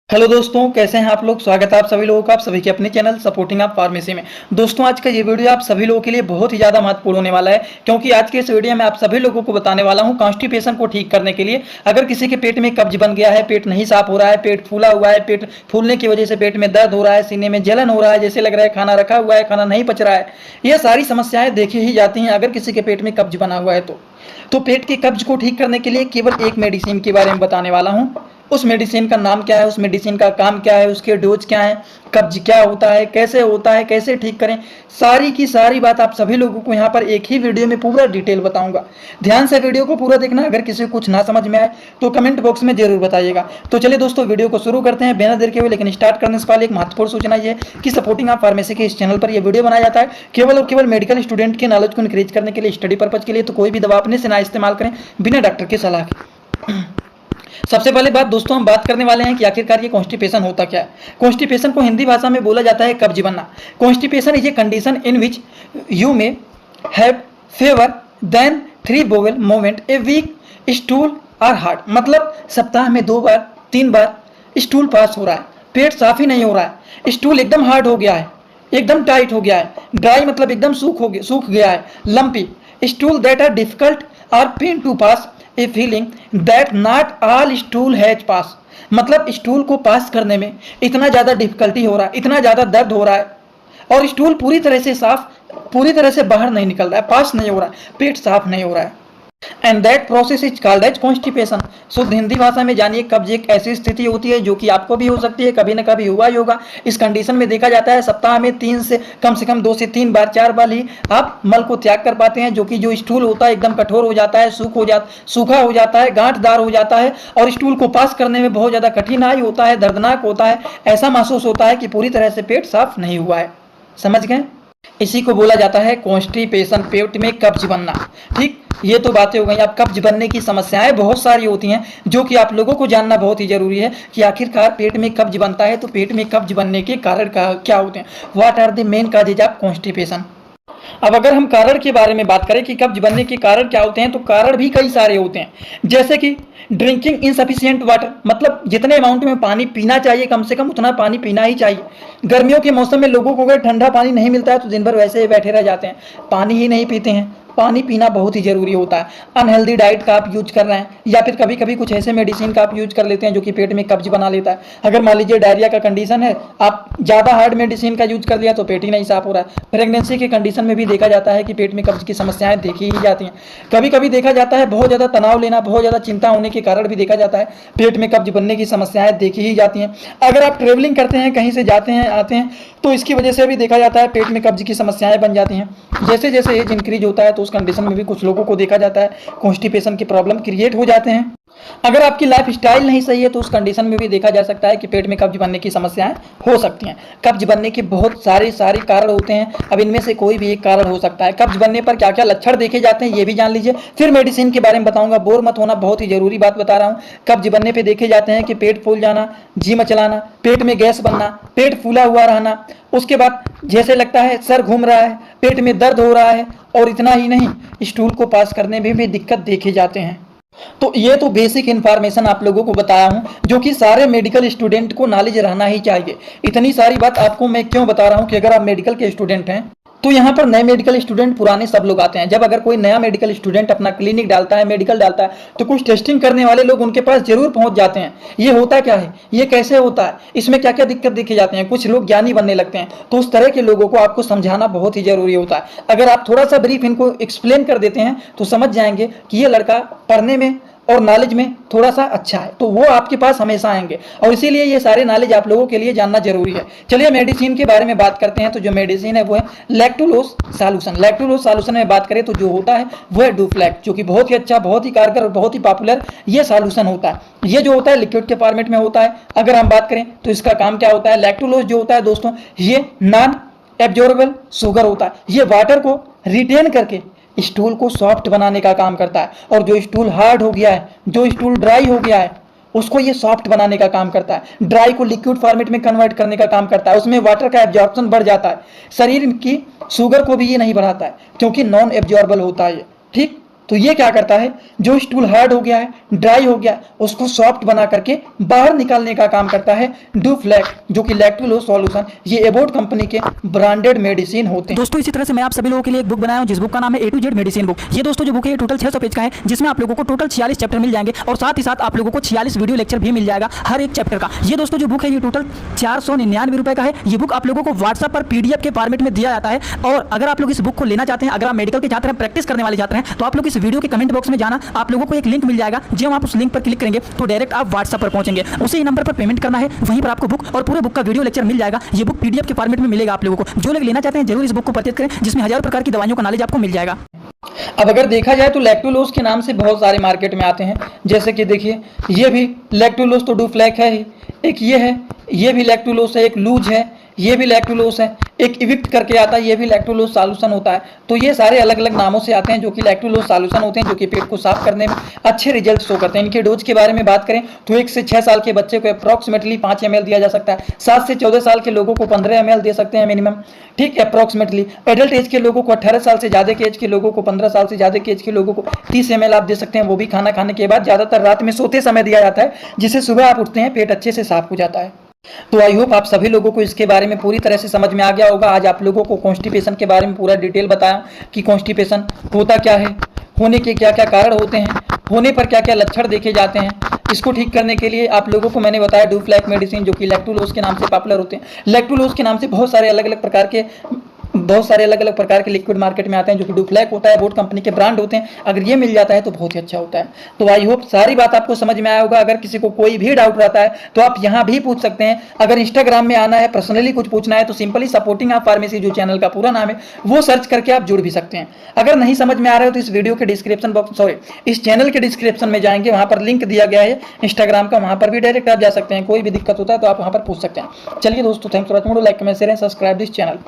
Hello दोस्तों, कैसे हैं आप लोग। स्वागत है आप सभी लोगों का, आप सभी के अपने चैनल सपोर्टिंग आप फार्मेसी में। दोस्तों, आज का ये वीडियो आप सभी लोगों के लिए बहुत ही ज़्यादा महत्वपूर्ण होने वाला है, क्योंकि आज के इस वीडियो में आप सभी लोगों को बताने वाला हूं कॉन्स्टिपेशन को ठीक करने के लिए। अगर किसी के पेट में कब्ज बन गया है, पेट नहीं साफ हो रहा है, पेट फूला हुआ है, पेट फूलने की वजह से पेट में दर्द हो रहा है, सीने में जलन हो रहा है, जैसे लग रहा है खाना रखा हुआ है, खाना नहीं पच रहा है, ये सारी समस्याएं देखी ही जाती हैं अगर किसी के पेट में कब्ज बना हुआ है तो पेट के कब्ज को ठीक करने के लिए केवल एक मेडिसिन के बारे में बताने वाला हूं। उस मेडिसिन का नाम क्या है, उस मेडिसिन का काम क्या है, उसके डोज क्या है, कब्ज क्या होता है, कैसे ठीक करें, सारी की सारी बात आप सभी लोगों को यहाँ पर एक ही वीडियो में पूरा डिटेल बताऊंगा। ध्यान से वीडियो को पूरा देखना। अगर किसी को कुछ ना समझ में आए तो कमेंट बॉक्स में जरूर बताइएगा। तो चलिए दोस्तों, वीडियो को शुरू करते हैं बिना देर के हुए। लेकिन स्टार्ट करने से पहले एक महत्वपूर्ण सूचना ये कि सपोर्टिंग आप फार्मेसी के इस चैनल पर यह वीडियो बनाया जाता है केवल और केवल मेडिकल स्टूडेंट के नॉलेज को इंक्रीज करने के लिए, स्टडी पर्पज के लिए। तो कोई भी दवा अपने से ना इस्तेमाल करें बिना डॉक्टर की सलाह के। सबसे पहले बात दोस्तों, हम बात करने वाले हैं कि आखिरकार ये कॉन्स्टिपेशन होता क्या है। कॉन्स्टिपेशन को हिंदी भाषा में बोला जाता है कब्ज बनना। Constipation is a condition in which you may have fewer than 3 bowel movement a week stool are hard. मतलब सप्ताह में 2 बार 3 बार स्टूल पास हो रहा है, पेट साफ ही नहीं हो रहा है, स्टूल एकदम हार्ड हो गया है, एकदम टाइट हो गया है, ड्राई मतलब एकदम सूख गया है, lumpy stool that are difficult or pain to pass, a feeling that not all stool has pass. मतलब स्टूल को पास करने में इतना ज़्यादा डिफिकल्टी हो रहा है, इतना ज़्यादा दर्द हो रहा है, और स्टूल पूरी तरह से साफ, पूरी तरह से बाहर नहीं निकल रहा है, पास नहीं हो रहा है, पेट साफ नहीं हो रहा है। And that process is called as constipation. शुद्ध हिंदी भाषा में जानिए, कब्ज एक ऐसी स्थिति होती है जो कि आपको भी हो सकती है, कभी ना कभी हुआ ही होगा। इस कंडीशन में देखा जाता है सप्ताह में 3 से कम 2 से 3 बार 4 बार ही आप मल को त्याग कर पाते हैं, जो कि जो स्टूल होता है एकदम कठोर हो जाता है, सूखा हो जाता है, गांठदार हो जाता है, और स्टूल को पास करने में बहुत ज़्यादा कठिनाई होता है, दर्दनाक होता है। ऐसा महसूस होता है कि पूरी तरह से पेट साफ नहीं हुआ है। समझ गए? इसी को बोला जाता है कॉन्स्टिपेशन, पेट में कब्ज बनना। ठीक, ये तो बातें हो गई। अब कब्ज बनने की समस्याएं बहुत सारी होती हैं, जो कि आप लोगों को जानना बहुत ही जरूरी है कि आखिरकार पेट में कब्ज बनता है तो पेट में कब्ज बनने के कारण क्या होते हैं। What are the main causes of constipation. अब अगर हम कारण के बारे में बात करें कि कब्ज बनने के कारण क्या होते हैं, तो कारण भी कई सारे होते हैं, जैसे कि ड्रिंकिंग इनसफिशिएंट वाटर। मतलब जितने अमाउंट में पानी पीना चाहिए, कम से कम उतना पानी पीना ही चाहिए। गर्मियों के मौसम में लोगों को अगर ठंडा पानी नहीं मिलता है तो दिन भर वैसे ही बैठे रह जाते हैं, पानी ही नहीं पीते हैं। पानी पीना बहुत ही जरूरी होता है। अनहेल्दी डाइट का आप यूज कर रहे हैं, या फिर कभी कभी कुछ ऐसे मेडिसिन का आप यूज कर लेते हैं जो कि पेट में कब्ज बना लेता है। अगर मान लीजिए डायरिया का कंडीशन है, आप ज़्यादा हार्ड मेडिसिन का यूज कर लिया तो पेट ही नहीं साफ हो रहा है। प्रेगनेंसी के कंडीशन में भी देखा जाता है कि पेट में कब्ज की समस्याएं देखी ही जाती हैं। कभी कभी देखा जाता है बहुत ज़्यादा तनाव लेना, बहुत ज़्यादा चिंता होने के कारण भी देखा जाता है पेट में कब्ज बनने की समस्याएं देखी ही जाती हैं। अगर आप ट्रेवलिंग करते हैं, कहीं से जाते हैं आते हैं, तो इसकी वजह से भी देखा जाता है पेट में कब्ज की समस्याएं बन जाती हैं। जैसे जैसे एज इंक्रीज होता है तो उस कंडीशन में भी कुछ लोगों को देखा जाता है कॉन्स्टिपेशन के प्रॉब्लम क्रिएट हो जाते हैं। अगर आपकी लाइफ स्टाइल नहीं सही है तो उस कंडीशन में भी देखा जा सकता है कि पेट में कब्ज बनने की समस्याएं हो सकती हैं। कब्ज बनने के बहुत सारे कारण होते हैं, अब इनमें से कोई भी एक कारण हो सकता है। कब्ज बनने पर क्या क्या लक्षण देखे जाते हैं ये भी जान लीजिए, फिर मेडिसिन के बारे में बताऊंगा। बोर मत होना, बहुत ही जरूरी बात बता रहा हूँ। कब्ज बनने पर देखे जाते हैं कि पेट फूल जाना, जी मचलाना, पेट में गैस बनना, पेट फूला हुआ रहना, उसके बाद जैसे लगता है सर घूम रहा है, पेट में दर्द हो रहा है, और इतना ही नहीं, स्टूल को पास करने में भी दिक्कत देखे जाते हैं। तो ये तो बेसिक इन्फॉर्मेशन आप लोगों को बताया हूं, जो कि सारे मेडिकल स्टूडेंट को नॉलेज रहना ही चाहिए। इतनी सारी बात आपको मैं क्यों बता रहा हूं कि अगर आप मेडिकल के स्टूडेंट हैं तो यहाँ पर नए मेडिकल स्टूडेंट, पुराने सब लोग आते हैं। जब अगर कोई नया मेडिकल स्टूडेंट अपना क्लिनिक डालता है, मेडिकल डालता है, तो कुछ टेस्टिंग करने वाले लोग उनके पास जरूर पहुंच जाते हैं। ये होता क्या है, ये कैसे होता है, इसमें क्या क्या दिक्कत देखे जाते हैं, कुछ लोग ज्ञानी बनने लगते हैं। तो उस तरह के लोगों को आपको समझाना बहुत ही जरूरी होता है। अगर आप थोड़ा सा ब्रीफ इनको एक्सप्लेन कर देते हैं तो समझ जाएंगे कि ये लड़का पढ़ने में और नॉलेज में थोड़ा सा अच्छा है, तो वो आपके पास हमेशा आएंगे, और इसीलिए ये सारे नॉलेज आप लोगों के लिए जानना जरूरी है। चलिए मेडिसिन के बारे में बात करते हैं। तो जो मेडिसिन है वो है लैक्टुलोज सॉल्यूशन। लैक्टुलोज सॉल्यूशन में बात करें तो जो होता है वो है डुफ्लैक्स, जो कि बहुत ही अच्छा, बहुत ही कारगर और बहुत ही पॉपुलर ये सॉल्यूशन होता है। ये जो होता है लिक्विड के फॉर्मेट में होता है। अगर हम बात करें तो इसका काम क्या होता है, लैक्टुलोज जो होता है दोस्तों, ये नॉन एब्जॉर्बेबल शुगर होता है। ये वाटर को रिटेन करके स्टूल को सॉफ्ट बनाने का काम करता है, और जो स्टूल हार्ड हो गया है, जो स्टूल ड्राई हो गया है, उसको ये सॉफ्ट बनाने का काम करता है। ड्राई को लिक्विड फॉर्मेट में कन्वर्ट करने का काम करता है, उसमें वाटर का एब्जॉर्प्शन बढ़ जाता है। शरीर की शुगर को भी ये नहीं बढ़ाता है, क्योंकि नॉन एब्जॉर्बल होता है ये। ठीक, तो ये क्या करता है, जो स्टूल हार्ड हो गया है, ड्राई हो गया, उसको सॉफ्ट बना करके बाहर निकालने का काम करता है डुफ्लेक, जो कि लैक्टोलोज सॉल्यूशन। ये एबोट कंपनी के ब्रांडेड मेडिसिन होते हैं। दोस्तों इसी तरह से मैं आप सभी लोगों के लिए एक बुक बनाया हूं, जिस बुक का नाम है A to Z medicine book. ये दोस्तों जो बुक है ये टोटल 600 पेज का है, जिसमें आप लोगों को टोटल 46 चैप्टर मिल जाएंगे और साथ ही साथ आप लोगों को 46 वीडियो लेक्चर भी मिल जाएगा हर एक चैप्टर का। ये दोस्तों जो बुक है ये टोटल 499 रुपए का है। ये बुक आप लोगों को व्हाट्सएप पर PDF के फॉर्मेट में दिया जाता है। और अगर आप लोग इस बुक को लेना चाहते हैं, अगर आप मेडिकल के छात्र हैं, प्रैक्टिस करने वाले छात्र हैं, तो आप लोग इस वीडियो के कमेंट बॉक्स में जाना, आप लोगों को एक लिंक मिल जाएगा। जब आप उस लिंक पर क्लिक करेंगे तो डायरेक्ट आप व्हाट्सएप पर पहुंचेंगे, उसी नंबर पर पेमेंट करना है, वहीं पर आपको बुक और पूरे बुक का वीडियो लेक्चर मिल जाएगा। ये बुक PDF के फॉर्मेट में मिलेगा आप लोगों को। जो लोग लेना चाहते हैं जरूर इस बुक को परचेज करें, जिसमें हजारों प्रकार की दवाइयों का नॉलेज आपको मिल जाएगा। अब अगर देखा जाए तो लैक्टोलोज के नाम से बहुत सारे मार्केट में आते हैं, जैसे कि देखिए ये भी लैक्टोलोज तो डुफ्लेक है ही, एक ये है, ये भी लैक्टोलोज है, एक लूज है, ये भी लैक्टोलोज है, एक इविक्ट करके आता है, ये भी लैक्टोलोज सॉल्यूशन होता है। तो ये सारे अलग अलग नामों से आते हैं जो कि लैक्टोलोज सॉल्यूशन होते हैं, जो कि पेट को साफ करने में अच्छे रिजल्ट शो करते हैं। इनके डोज के बारे में बात करें तो 1 से 6 साल के बच्चे को अप्रॉक्सीमेटली 5 ml दिया जा सकता है, 7 से 14 साल के लोगों को 15 ml दे सकते हैं मिनिमम, ठीक है, अप्रॉक्सीमेटली। एडल्ट एज के लोगों को 18 साल से ज़्यादा के एज के लोगों को, 15 साल से ज़्यादा के एज के लोगों को 30 ml आप दे सकते हैं, वो भी खाना खाने के बाद, ज़्यादातर रात में सोते समय दिया जाता है, जिससे सुबह आप उठते हैं पेट अच्छे से साफ हो जाता है। तो आई होप आप सभी लोगों को इसके बारे में पूरी तरह से समझ में आ गया होगा। आज आप लोगों को कॉन्स्टिपेशन के बारे में पूरा डिटेल बताया कि कॉन्स्टिपेशन होता क्या है, होने के क्या क्या कारण होते हैं, होने पर क्या क्या लक्षण देखे जाते हैं। इसको ठीक करने के लिए आप लोगों को मैंने बताया डुफ्लेक मेडिसिन, जो कि लैक्टोलोज के नाम से पॉपुलर होते हैं। लैक्टोलोज के नाम से बहुत सारे अलग अलग प्रकार के लिक्विड मार्केट में आते हैं, जो कि डुफ्लेक होता है, बोट कंपनी के ब्रांड होते हैं। अगर ये मिल जाता है तो बहुत ही अच्छा होता है। तो आई होप सारी बात आपको समझ में आया होगा। अगर किसी को कोई भी डाउट रहता है तो आप यहाँ भी पूछ सकते हैं। अगर इंस्टाग्राम में आना है, पर्सनली कुछ पूछना है, तो सिंपली सपोर्टिंग आप फार्मेसी जो चैनल का पूरा नाम है वो सर्च करके आप जुड़ भी सकते हैं। अगर नहीं समझ में आ रहा है तो इस वीडियो के डिस्क्रिप्शन बॉक्स, इस चैनल के डिस्क्रिप्शन में जाएंगे, वहाँ पर लिंक दिया गया है इंस्टाग्राम का, वहाँ पर भी डायरेक्ट आप जा सकते हैं। कोई भी दिक्कत होता है तो आप वहाँ पर पूछ सकते हैं। चलिए दोस्तों, thanks for watching, like comment share and subscribe this channel.